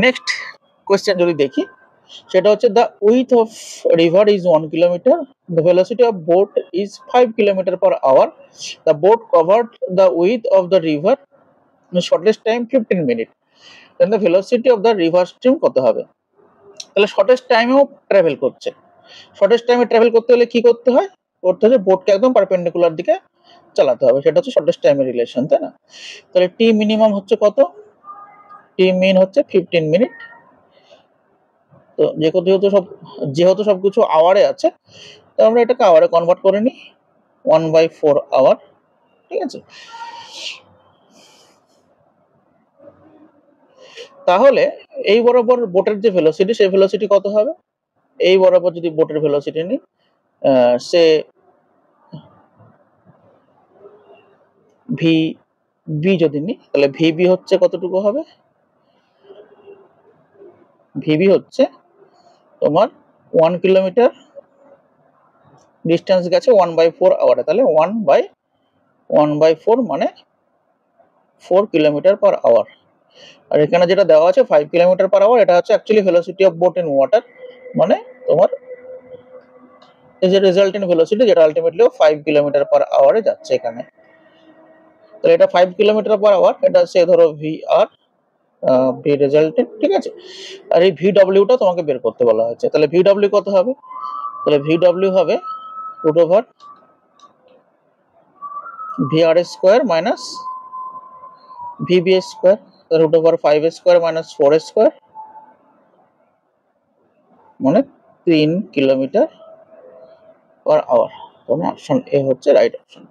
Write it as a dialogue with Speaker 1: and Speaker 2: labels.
Speaker 1: Next question যদি দেখি, সেটা হচ্ছে the width of river is 1 kilometre, the velocity of boat is 5 kilometre per hour, the boat covered the width of the river in shortest time 15 minute, then the velocity of the river stream কত হবে? তাহলে shortest টাইমেও travel করছে। Shortest টাইমে travel করতে হলে কি করতে হয়? করতে হচ্ছে বোটকে একদম পারপেন্ডিকুলার দিকে চালাতে হবে, সেটা হচ্ছে শর্টেস্ট টাইমের রিলেশন, তাই না? তাহলে টি মিনিমাম হচ্ছে কত? টি মিন হচ্ছে 15 মিনিট। তো যেহেতু সবকিছু আওয়ারে আছে, তো আমরা এটাকে আওয়ারে কনভার্ট করে নিই, 1/4 আওয়ার, ঠিক আছে? তাহলে এই বরাবর বোটের যে ভেলোসিটি, সেই ভেলোসিটি কত হবে? এই বরাবর যদি বোটের ভেলোসিটি নিই, সে ভি বি যদি নিই, তাহলে ভিবি হচ্ছে কতটুকু হবে? ভিবি হচ্ছে তোমার 1 কিলোমিটার ডিস্টেন্স গেছে 1/4 আওয়ারে, তাহলে 1/4 মানে 4 কিলোমিটার পার আওয়ার। আর এখানে যেটা দেওয়া আছে 5 কিলোমিটার পার আওয়ার, এটা হচ্ছে actually velocity of boat in water, মানে তোমার এই যে রেজাল্টেন্ট ভেলোসিটি, যেটা আলটিমেটলি 5 কিলোমিটার পার আওয়ারে যাচ্ছে এখানে। তাহলে এটা 5 কিলোমিটার পার আওয়ার, এটা সে ধরো ভি আর ভি রেজাল্টেন্ট, ঠিক আছে? আর এই ভিডব্লিউটা তোমাকে বের করতে বলা হয়েছে। তাহলে ভিডব্লিউ কত হবে? তাহলে ভিডব্লিউ হবে root over V R square minus VB square, root over 5 square minus 4 square, মানে 3 kilometre per hour. Option A হচ্ছে রাইট অপশন।